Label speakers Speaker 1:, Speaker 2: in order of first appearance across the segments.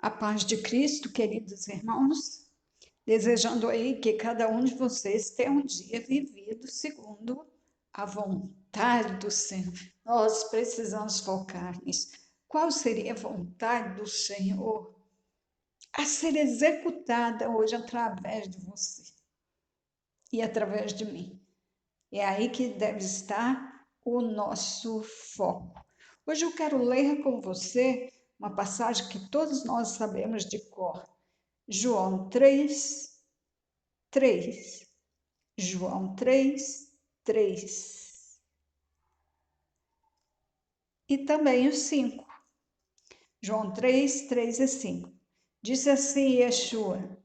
Speaker 1: A paz de Cristo, queridos irmãos, desejando aí que cada um de vocês tenha um dia vivido segundo a vontade do Senhor. Nós precisamos focar nisso. Qual seria a vontade do Senhor a ser executada hoje através de você e através de mim? É aí que deve estar o nosso foco. Hoje eu quero ler com você uma passagem que todos nós sabemos de cor. João 3, 3. João 3, 3. E também o 5. João 3, 3 e 5. Disse assim Yeshua: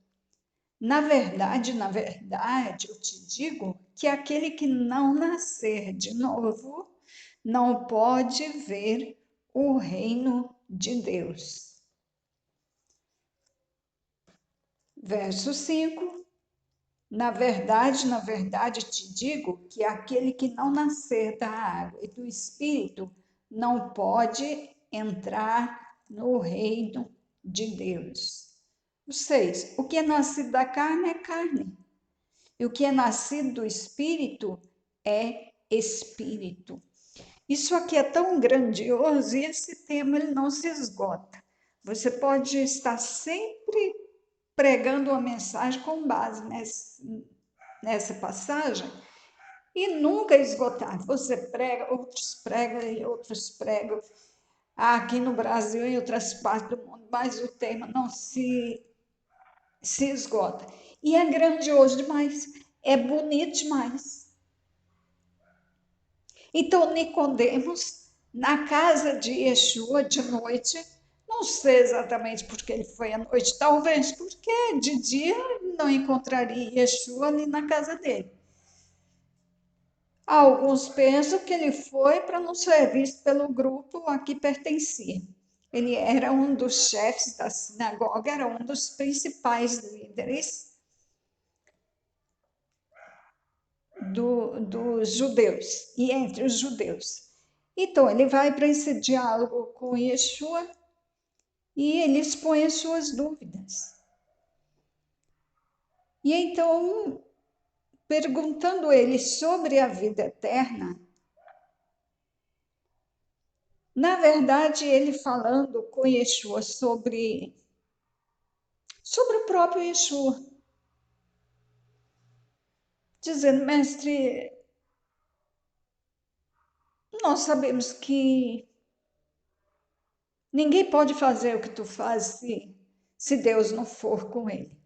Speaker 1: na verdade, eu te digo que aquele que não nascer de novo não pode ver o reino de Deus. Verso 5. Na verdade, te digo que aquele que não nascer da água e do Espírito não pode entrar no reino de Deus. O 6. O que é nascido da carne é carne, e o que é nascido do Espírito é Espírito. Isso aqui é tão grandioso e esse tema ele não se esgota. Você pode estar sempre pregando uma mensagem com base nessa passagem e nunca esgotar. Você prega, outros pregam e outros pregam aqui no Brasil e em outras partes do mundo, mas o tema não se esgota. E é grandioso demais, é bonito demais. Então, Nicodemos, na casa de Yeshua de noite, não sei exatamente porque ele foi à noite, talvez porque de dia não encontraria Yeshua ali na casa dele. Alguns pensam que ele foi para não ser visto pelo grupo a que pertencia. Ele era um dos chefes da sinagoga, era um dos principais líderes dos judeus, e entre os judeus. Então, ele vai para esse diálogo com Yeshua e ele expõe as suas dúvidas. E então, perguntando ele sobre a vida eterna, na verdade, ele falando com Yeshua sobre o próprio Yeshua, dizendo, mestre, nós sabemos que ninguém pode fazer o que tu fazes se Deus não for com ele.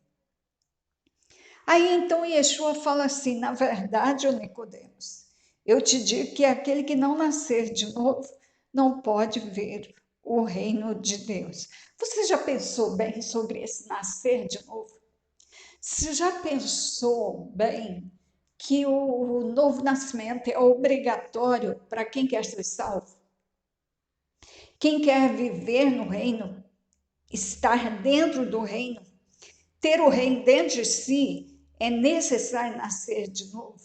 Speaker 1: Aí então Yeshua fala assim, na verdade, Nicodemos, eu te digo que aquele que não nascer de novo não pode ver o reino de Deus. Você já pensou bem sobre esse nascer de novo? Você já pensou bem que o novo nascimento é obrigatório para quem quer ser salvo? Quem quer viver no reino, estar dentro do reino, ter o reino dentro de si, é necessário nascer de novo.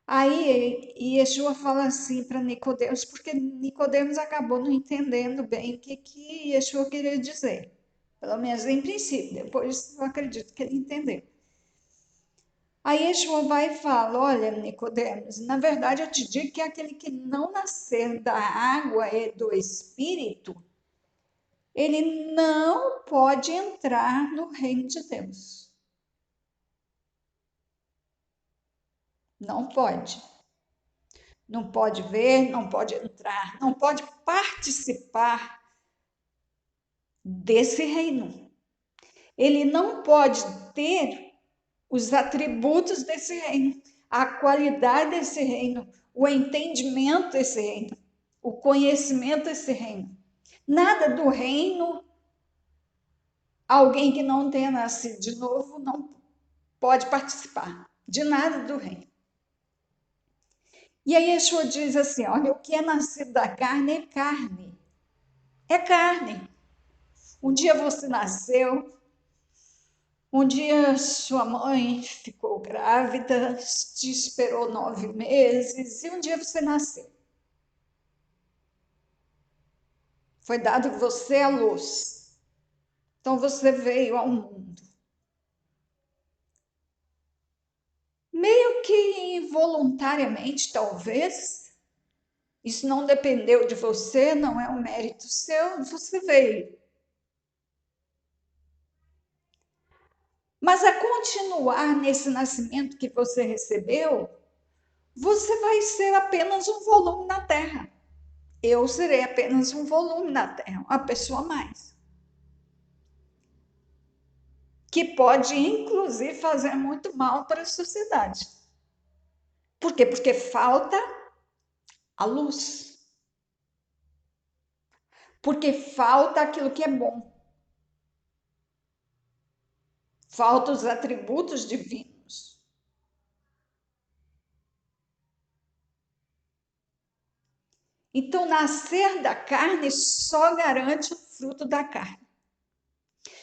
Speaker 1: Aí Yeshua fala assim para Nicodemos, porque Nicodemos acabou não entendendo bem o que Yeshua queria dizer. Pelo menos em princípio, depois eu acredito que ele entendeu. Aí Yeshua vai e fala, olha, Nicodemos, na verdade eu te digo que aquele que não nascer da água e do Espírito, ele não pode entrar no reino de Deus. Não pode. Não pode ver, não pode entrar, não pode participar desse reino. Ele não pode ter os atributos desse reino, a qualidade desse reino, o entendimento desse reino, o conhecimento desse reino. Nada do reino, alguém que não tenha nascido de novo não pode participar de nada do reino. E aí Yeshua diz assim, olha, o que é nascido da carne é carne. É carne. Um dia você nasceu, um dia sua mãe ficou grávida, te esperou 9 meses e um dia você nasceu. Foi dado você à luz. Então você veio ao mundo. Meio que involuntariamente, talvez. Isso não dependeu de você, não é um mérito seu, você veio. Mas a continuar nesse nascimento que você recebeu, você vai ser apenas um volume na Terra. Eu serei apenas um volume na Terra, uma pessoa a mais. Que pode, inclusive, fazer muito mal para a sociedade. Por quê? Porque falta a luz. Porque falta aquilo que é bom. Falta os atributos divinos. Então, nascer da carne só garante o fruto da carne.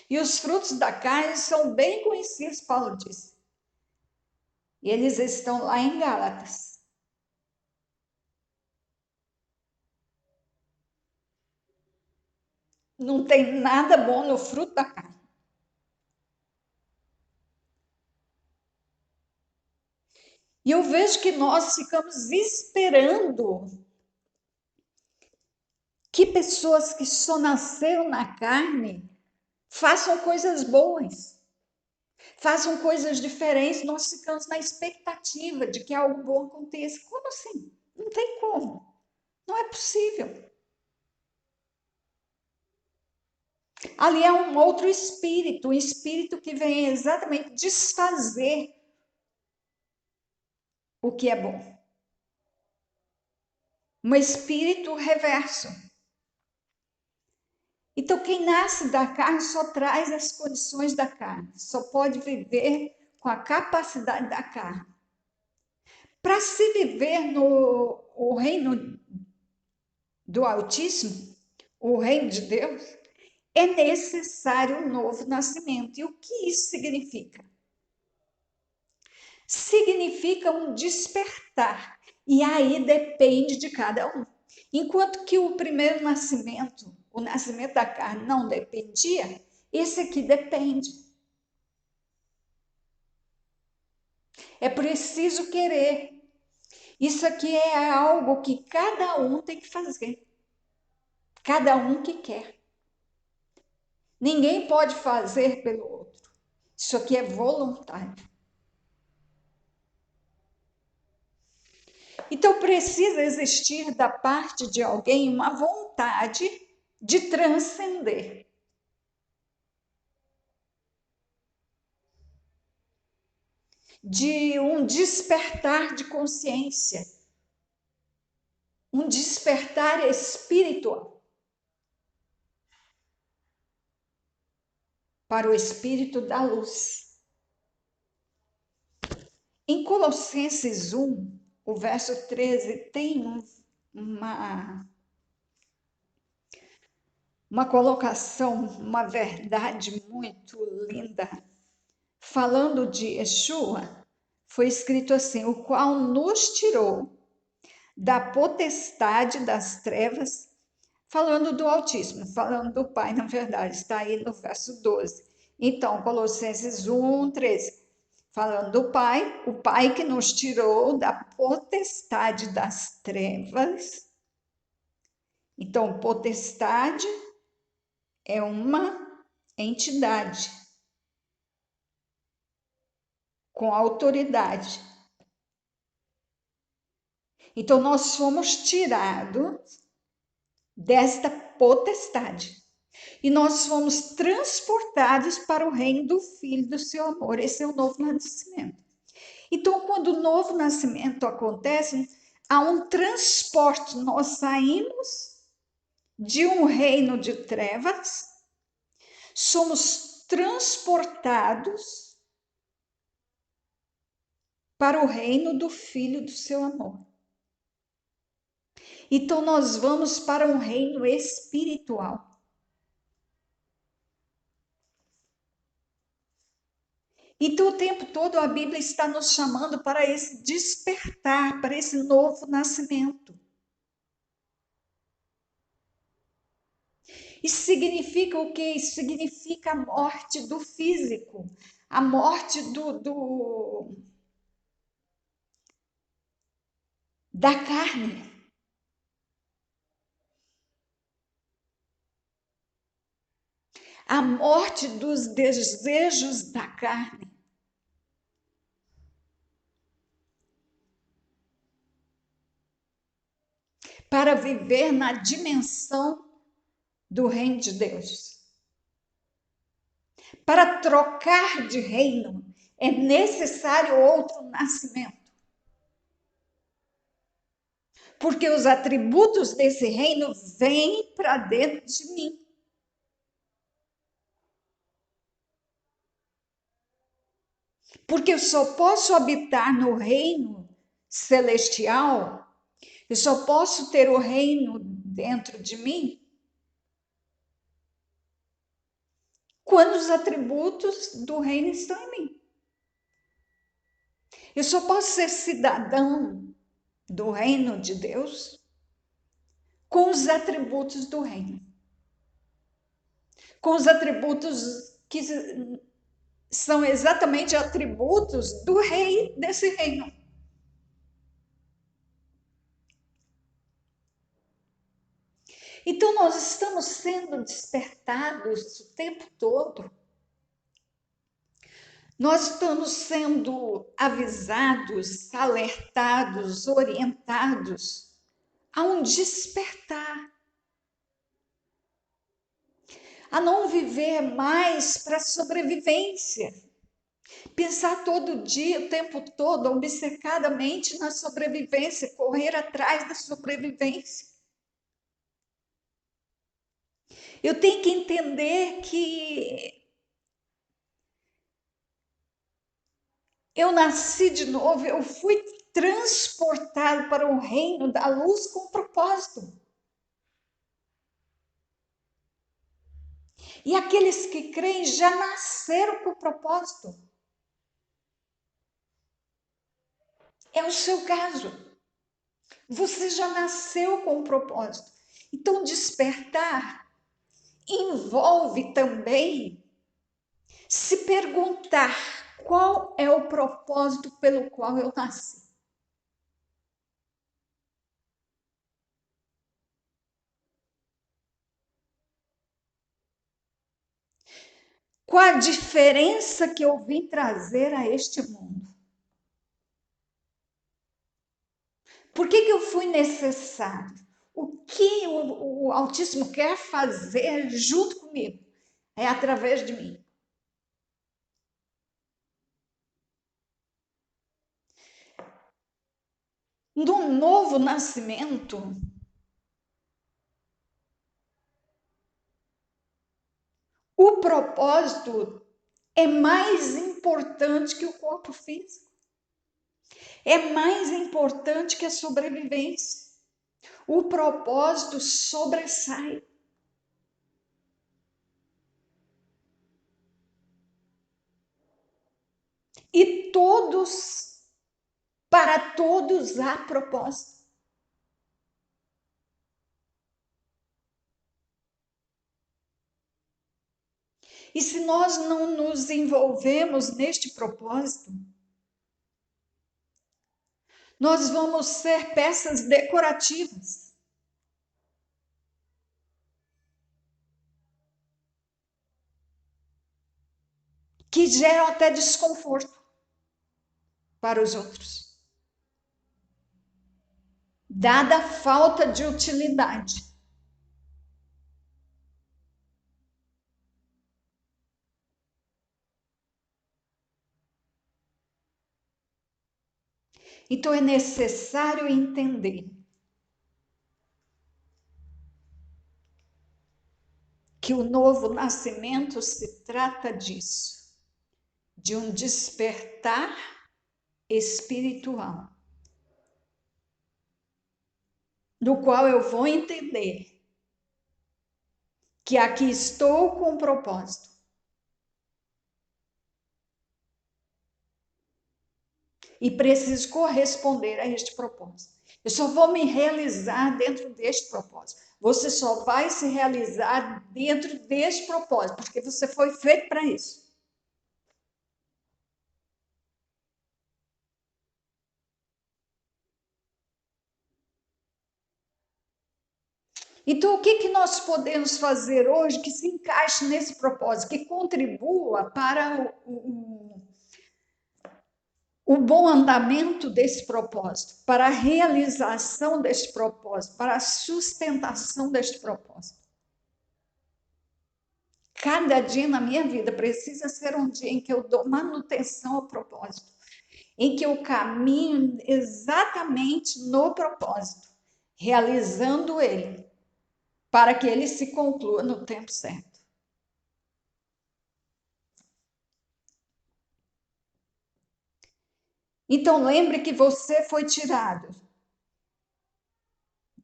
Speaker 1: E os frutos da carne são bem conhecidos, Paulo disse. E eles estão lá em Gálatas. Não tem nada bom no fruto da carne. E eu vejo que nós ficamos esperando que pessoas que só nasceram na carne façam coisas boas, façam coisas diferentes. Nós ficamos na expectativa de que algo bom aconteça. Como assim? Não tem como. Não é possível. Ali é um outro espírito, um espírito que vem exatamente desfazer o que é bom. Um espírito reverso. Então, quem nasce da carne só traz as condições da carne, só pode viver com a capacidade da carne. Para se viver no o reino do Altíssimo, o reino de Deus, é necessário um novo nascimento. E o que isso significa? Significa um despertar. E aí depende de cada um. Enquanto que o primeiro nascimento, o nascimento da carne, não dependia, esse aqui depende. É preciso querer. Isso aqui é algo que cada um tem que fazer. Cada um que quer. Ninguém pode fazer pelo outro. Isso aqui é voluntário. Então precisa existir da parte de alguém uma vontade de transcender. De um despertar de consciência, um despertar espiritual para o espírito da luz. Em Colossenses 1, o verso 13, tem uma colocação, uma verdade muito linda. Falando de Yeshua, foi escrito assim: o qual nos tirou da potestade das trevas, falando do Altíssimo, falando do Pai, na verdade, está aí no verso 12. Então, Colossenses 1, 13, falando do Pai, o Pai que nos tirou da potestade das trevas. Então, potestade é uma entidade com autoridade. Então, nós fomos tirados desta potestade e nós fomos transportados para o reino do Filho do seu amor. Esse é o novo nascimento. Então, quando o novo nascimento acontece, há um transporte. Nós saímos de um reino de trevas, somos transportados para o reino do Filho do seu amor. Então, nós vamos para um reino espiritual. Então, o tempo todo a Bíblia está nos chamando para esse despertar, para esse novo nascimento. Isso significa o quê? Isso significa a morte do físico, a morte da carne. A morte dos desejos da carne. Para viver na dimensão do reino de Deus. Para trocar de reino, é necessário outro nascimento. Porque os atributos desse reino vêm para dentro de mim. Porque eu só posso habitar no reino celestial, eu só posso ter o reino dentro de mim quando os atributos do reino estão em mim. Eu só posso ser cidadão do reino de Deus com os atributos do reino. Com os atributos que são exatamente atributos do rei desse reino. Então, nós estamos sendo despertados o tempo todo. Nós estamos sendo avisados, alertados, orientados a um despertar. A não viver mais para sobrevivência. Pensar todo dia, o tempo todo, obcecadamente na sobrevivência, correr atrás da sobrevivência. Eu tenho que entender que eu nasci de novo, eu fui transportado para o reino da luz com propósito. E aqueles que creem já nasceram com propósito. É o seu caso. Você já nasceu com propósito. Então, despertar envolve também se perguntar qual é o propósito pelo qual eu nasci. Qual a diferença que eu vim trazer a este mundo? Por que eu fui necessário? O que o Altíssimo quer fazer junto comigo? É através de mim. No novo nascimento, o propósito é mais importante que o corpo físico. É mais importante que a sobrevivência. O propósito sobressai. E todos, para todos há propósito. E se nós não nos envolvemos neste propósito, nós vamos ser peças decorativas. Que geram até desconforto para os outros. Dada a falta de utilidade. Então é necessário entender que o novo nascimento se trata disso, de um despertar espiritual, no qual eu vou entender que aqui estou com um propósito. E preciso corresponder a este propósito. Eu só vou me realizar dentro deste propósito. Você só vai se realizar dentro deste propósito, porque você foi feito para isso. Então, o que nós podemos fazer hoje que se encaixe nesse propósito, que contribua para o bom andamento desse propósito, para a realização deste propósito, para a sustentação deste propósito? Cada dia na minha vida precisa ser um dia em que eu dou manutenção ao propósito, em que eu caminho exatamente no propósito, realizando ele, para que ele se conclua no tempo certo. Então, lembre que você foi tirado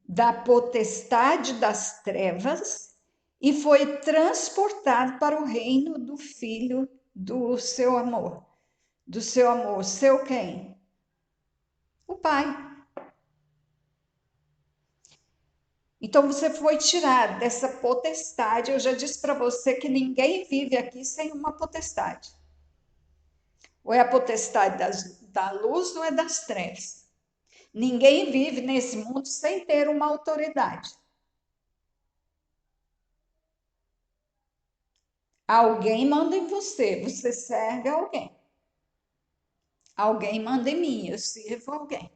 Speaker 1: da potestade das trevas e foi transportado para o reino do Filho do seu amor. Do seu amor, seu quem? O Pai. Então você foi tirado dessa potestade. Eu já disse para você que ninguém vive aqui sem uma potestade. Ou é a potestade da luz ou é das trevas. Ninguém vive nesse mundo sem ter uma autoridade. Alguém manda em você, você serve alguém. Alguém manda em mim, eu sirvo alguém.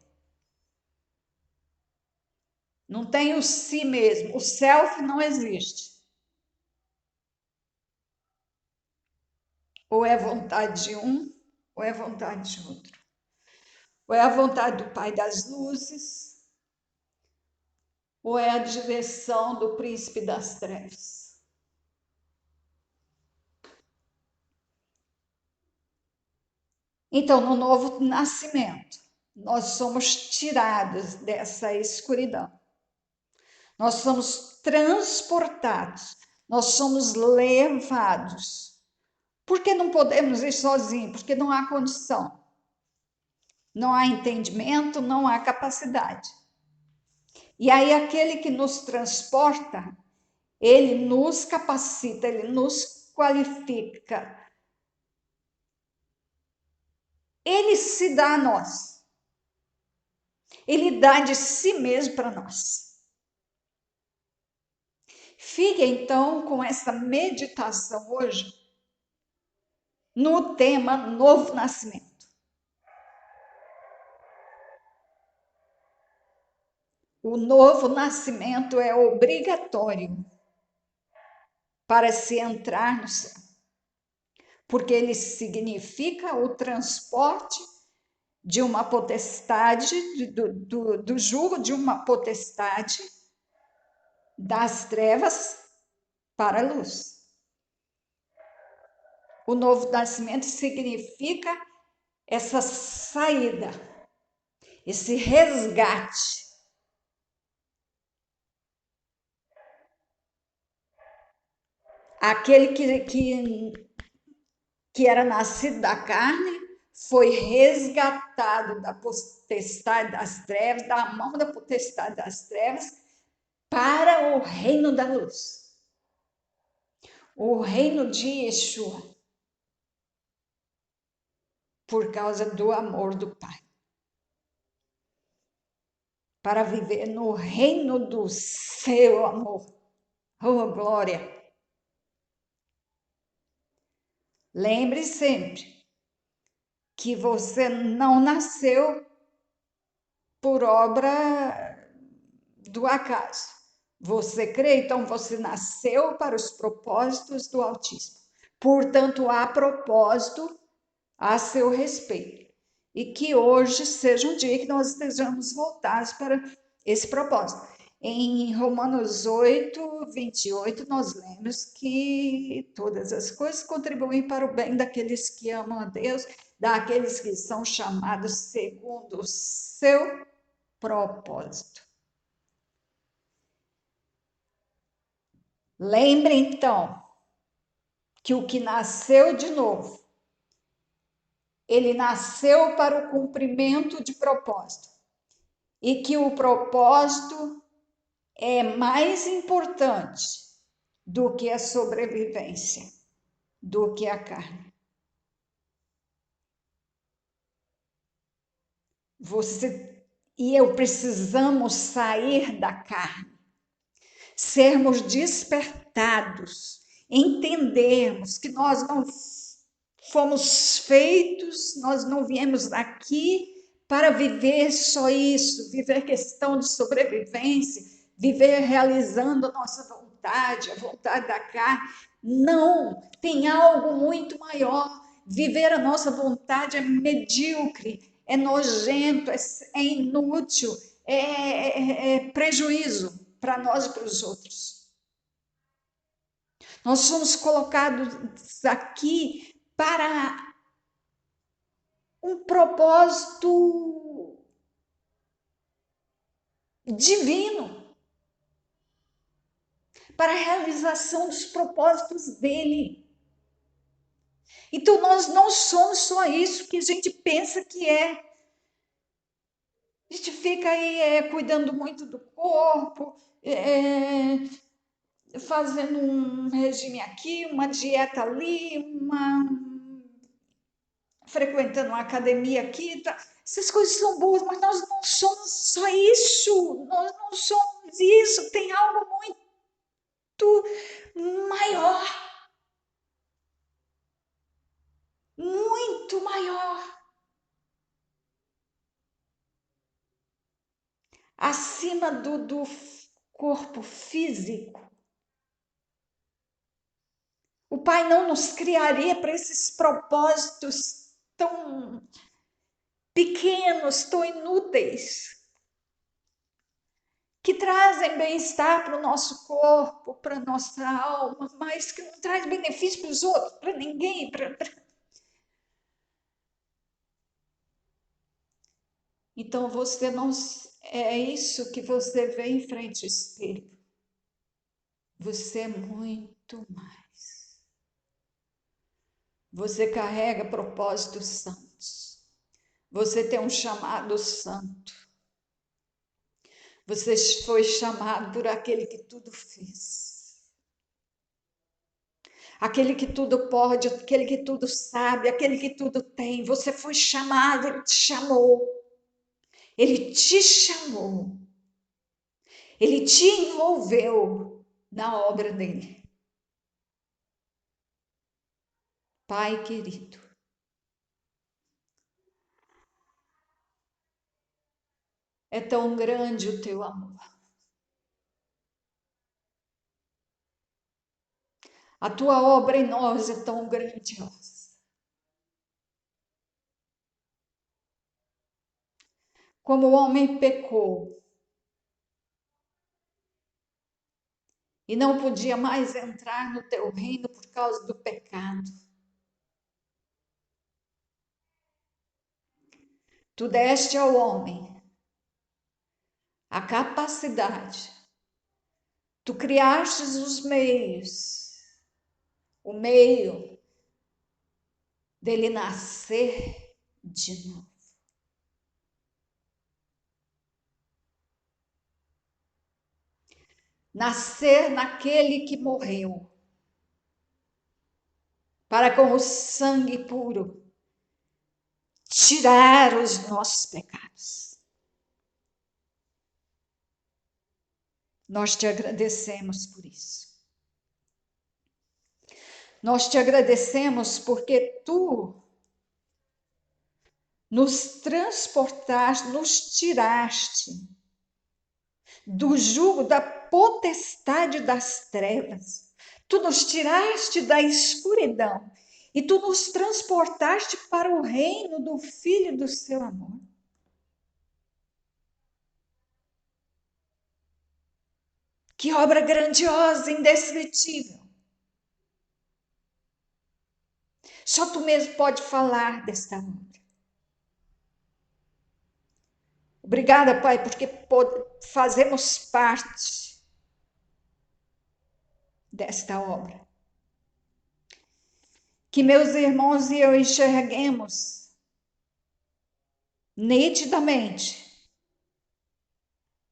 Speaker 1: Não tem o si mesmo, o self não existe. Ou é vontade de um, ou é vontade de outro. Ou é a vontade do Pai das Luzes, ou é a direção do príncipe das trevas. Então, no novo nascimento, nós somos tirados dessa escuridão. Nós somos transportados, nós somos levados. Por que não podemos ir sozinhos? Porque não há condição. Não há entendimento, não há capacidade. E aí, aquele que nos transporta, ele nos capacita, ele nos qualifica. Ele se dá a nós. Ele dá de si mesmo para nós. Fique então com essa meditação hoje no tema novo nascimento. O novo nascimento é obrigatório para se entrar no céu, porque ele significa o transporte de uma potestade, do jugo de uma potestade das trevas para a luz. O novo nascimento significa essa saída, esse resgate. Aquele que era nascido da carne foi resgatado da potestade das trevas, da mão da potestade das trevas, para o reino da luz. O reino de Yeshua, por causa do amor do Pai. Para viver no reino do seu amor. Oh, glória! Lembre sempre que você não nasceu por obra do acaso. Você crê, então você nasceu para os propósitos do Altíssimo. Portanto, há propósito a seu respeito. E que hoje seja um dia que nós estejamos voltados para esse propósito. Em Romanos 8, 28, nós lemos que todas as coisas contribuem para o bem daqueles que amam a Deus, daqueles que são chamados segundo o seu propósito. Lembre então que o que nasceu de novo, ele nasceu para o cumprimento de propósito. e que o propósito é mais importante do que a sobrevivência, do que a carne. Você e eu precisamos sair da carne, sermos despertados, entendermos que nós não fomos feitos, nós não viemos aqui para viver só isso, viver questão de sobrevivência, viver realizando a nossa vontade, a vontade da carne. Não, tem algo muito maior. Viver a nossa vontade é medíocre, é nojento, é inútil, é prejuízo para nós e para os outros. Nós somos colocados aqui para um propósito divino, para a realização dos propósitos dele. Então, nós não somos só isso que a gente pensa que é. A gente fica aí cuidando muito do corpo, fazendo um regime aqui, uma dieta ali, frequentando uma academia aqui. Tá? Essas coisas são boas, mas nós não somos só isso. Nós não somos isso. Tem algo muito maior. Muito maior. Acima do corpo físico. O Pai não nos criaria para esses propósitos tão pequenos, tão inúteis, que trazem bem-estar para o nosso corpo, para a nossa alma, mas que não traz benefício para os outros, para ninguém. Então você não é isso que você vê em frente ao espelho. Você é muito mais. Você carrega propósitos santos. Você tem um chamado santo. Você foi chamado por aquele que tudo fez. Aquele que tudo pode, aquele que tudo sabe, aquele que tudo tem. Você foi chamado, ele te chamou. Ele te chamou. Ele te envolveu na obra dele. Pai querido, é tão grande o teu amor. A tua obra em nós é tão grandiosa. Como o homem pecou e não podia mais entrar no teu reino por causa do pecado, tu deste ao homem a capacidade, tu criaste os meios, o meio dele nascer de novo. Nascer naquele que morreu, para com o sangue puro tirar os nossos pecados. Nós te agradecemos por isso. Nós te agradecemos porque tu nos transportaste, nos tiraste do jugo da potestade das trevas. Tu nos tiraste da escuridão e tu nos transportaste para o reino do Filho do seu amor. Que obra grandiosa, indescritível. Só tu mesmo pode falar desta obra. Obrigada, Pai, porque fazemos parte desta obra. Que meus irmãos e eu enxerguemos nitidamente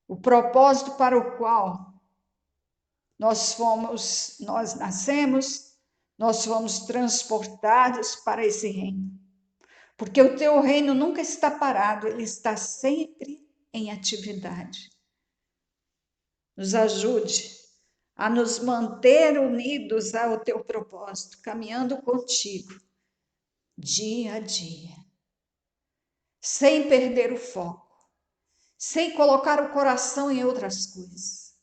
Speaker 1: o propósito para o qual nós nascemos, nós fomos transportados para esse reino. Porque o teu reino nunca está parado, ele está sempre em atividade. Nos ajude a nos manter unidos ao teu propósito, caminhando contigo, dia a dia, sem perder o foco, sem colocar o coração em outras coisas.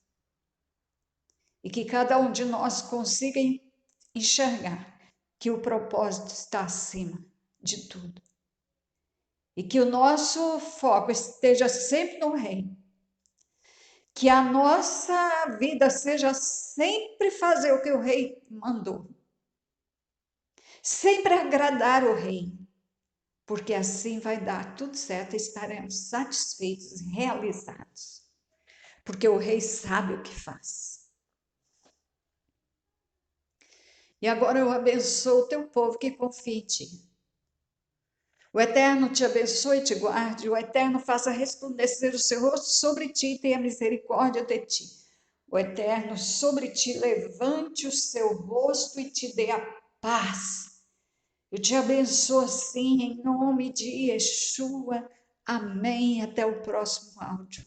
Speaker 1: E que cada um de nós consiga enxergar que o propósito está acima de tudo. E que o nosso foco esteja sempre no reino. Que a nossa vida seja sempre fazer o que o rei mandou. Sempre agradar o rei. Porque assim vai dar tudo certo e estaremos satisfeitos e realizados. Porque o rei sabe o que faz. E agora eu abençoo o teu povo que confia em ti. O Eterno te abençoe e te guarde. O Eterno faça resplandecer o seu rosto sobre ti e tenha misericórdia de ti. O Eterno sobre ti levante o seu rosto e te dê a paz. Eu te abençoo assim, em nome de Yeshua. Amém. Até o próximo áudio.